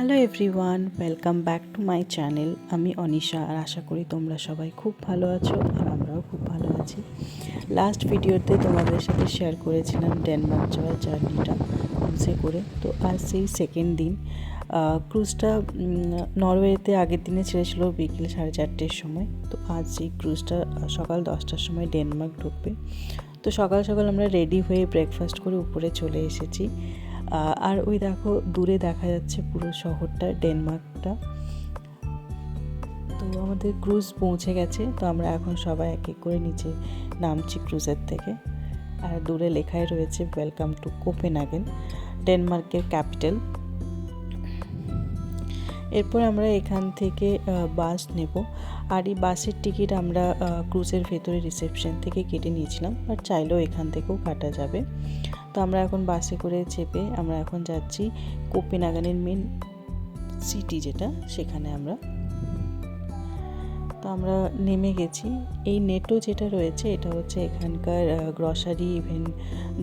Hello everyone, welcome back to my channel. আমি অনিশা, আর আশা করি তোমরা সবাই খুব ভালো আছো আর আমরাও খুব ভালো আছি। লাস্ট ভিডিওতে তোমাদের সাথে শেয়ার করেছিলাম ডেনমার্ক যাওয়ার জার্নিটা ক্রুজে করে। তো আজ সেই সেকেন্ড দিন। ক্রুজটা নরওয়েতে আগের দিনে ছেড়েছিল বিকেল 4:30-র সময়। তো আজ সেই ক্রুজটা সকাল 10টার সময় ডেনমার্ক ঢুকবে। তো সকাল সকাল আমরা রেডি হয়ে ব্রেকফাস্ট করে উপরে চলে এসেছি। আর ওই দেখো দূরে দেখা যাচ্ছে পুরো শহরটা, ডেনমার্কটা। তো আমাদের ক্রুজ পৌঁছে গেছে। তো আমরা এখন সবাই এক এক করে নিচে নামছি ক্রুজের থেকে। আর দূরে লেখাই রয়েছে ওয়েলকাম টু কোপেনহেগেন, ডেনমার্কের ক্যাপিটাল। এরপর আমরা এখান থেকে বাস নেব। আর এই বাসের টিকিট আমরা ক্রুজের ভেতরে রিসেপশন থেকে কেটে নিয়েছিলাম, আর চাইলেও এখান থেকেও কাটা যাবে। তো আমরা এখন বাসে করে চেপে আমরা এখন যাচ্ছি কোপেনহেগেনের মেন সিটি যেটা, সেখানে আমরা নেমে গেছি। এই নেটো যেটা রয়েছে এটা হচ্ছে এখানকার গ্রসারি, ইভেন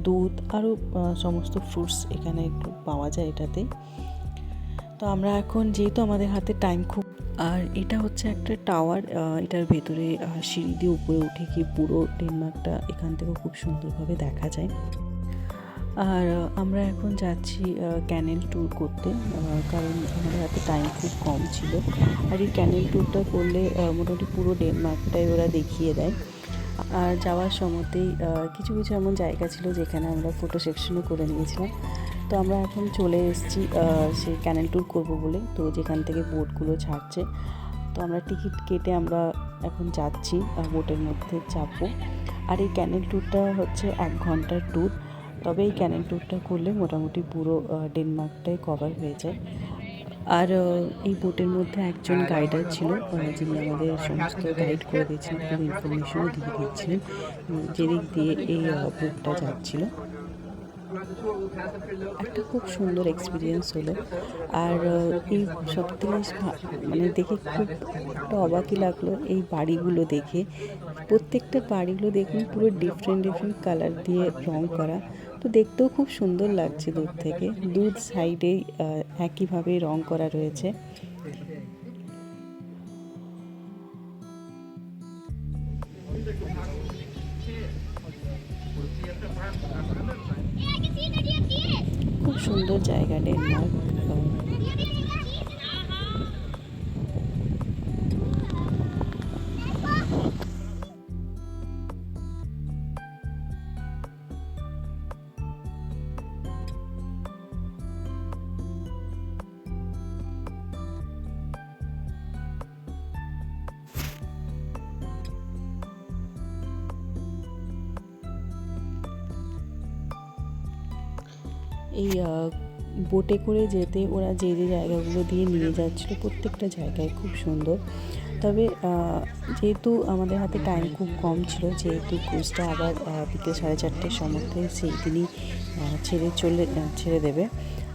দুধ, আরও সমস্ত ফ্রুটস এখানে একটু পাওয়া যায় এটাতে। তো আমরা এখন, যেহেতু আমাদের হাতে টাইম খুব, আর এটা হচ্ছে একটা টাওয়ার, এটার ভেতরে সিঁড়ি দিয়ে উপরে উঠে গিয়ে পুরো ডেনমার্কটা এখান থেকেও খুব সুন্দরভাবে দেখা যায়। আর আমরা এখন যাচ্ছি ক্যানেল ট্যুর করতে, কারণ আমাদের হাতে টাইম খুব কম ছিল। আর এই ক্যানেল ট্যুরটা করলে মোটামুটি পুরো ডেনমার্কটাই ওরা দেখিয়ে দেয়। আর যাওয়ার সময়তেই কিছু কিছু এমন জায়গা ছিল যেখানে আমরা ফটো সেকশনও করে নিয়েছিলাম। তো আমরা এখন চলে এসেছি সেই ক্যানেল ট্যুর করবো বলে, তো যেখান থেকে বোটগুলো ছাড়ছে। তো আমরা টিকিট কেটে আমরা এখন যাচ্ছি, বোটের মধ্যে চাপবো। আর এই ক্যানেল ট্যুরটা হচ্ছে 1 ঘন্টার ট্যুর। তবে এই ক্যানেল ট্যুরটা করলে মোটামুটি পুরো ডেনমার্কটাই কভার হয়ে যায়। আর এই বোটের মধ্যে একজন গাইডার ছিল, যিনি আমাদের সমস্ত গাইড করে দিয়েছিলেন, পুরো ইনফরমেশনও দিয়ে দিচ্ছিলেন যেদিক দিয়ে এই বোটটা যাচ্ছিল। একটা খুব সুন্দর এক্সপিরিয়েন্স হলো। আর এই সবথেকে মানে দেখে খুব একটা অবাকই লাগলো এই বাড়িগুলো দেখে। প্রত্যেকটা বাড়িগুলো দেখুন পুরো ডিফারেন্ট ডিফারেন্ট কালার দিয়ে রং করা। তো দেখতেও খুব সুন্দর লাগছে দূর থেকে। দূর সাইডেই একইভাবে রং করা রয়েছে। খুব সুন্দর জায়গা ডেনমার্ক। এই বোটে করে যেতে ওরা যে যে জায়গাগুলো দিয়ে নিয়ে যাচ্ছিলো প্রত্যেকটা জায়গায় খুব সুন্দর। তবে যেহেতু আমাদের হাতে টাইম খুব কম ছিল, যেহেতু ক্রুজটা আবার বিকেল 4:30-র সময়তে সেই দিনই ছেড়ে দেবে,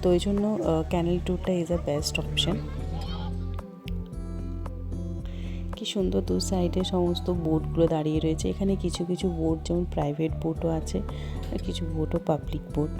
তো ওই জন্য ক্যানেল ট্যুরটা ইজ আ বেস্ট অপশান। কি সুন্দর দু সাইডে সমস্ত বোটগুলো দাঁড়িয়ে রয়েছে। এখানে কিছু কিছু বোট যেমন প্রাইভেট বোটও আছে, আর কিছু বোটও পাবলিক বোট।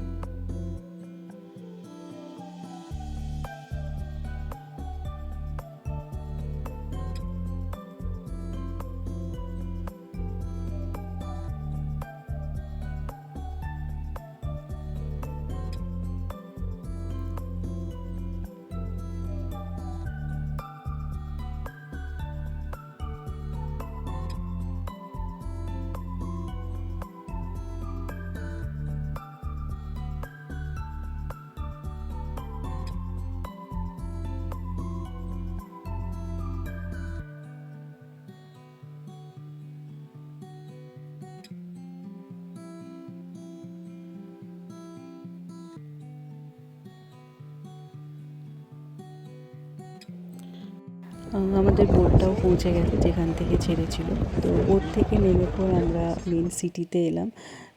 আমাদের বোটটাও পৌঁছে গেছে যেখান থেকে ছেড়েছিল। তো বোট থেকে নেমে পর আমরা মেন সিটিতে এলাম।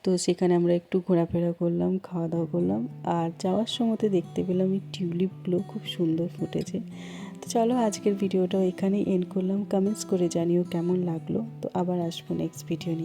তো সেখানে আমরা একটু ঘোরাফেরা করলাম, খাওয়া দাওয়া করলাম। আর যাওয়ার সময়তে দেখতে পেলাম এই টিউলিপগুলো খুব সুন্দর ফুটেছে। তো চলো আজকের ভিডিওটাও এখানেই এন্ড করলাম। কমেন্টস করে জানিও কেমন লাগলো। তো আবার আসবো নেক্সট ভিডিও নিয়ে।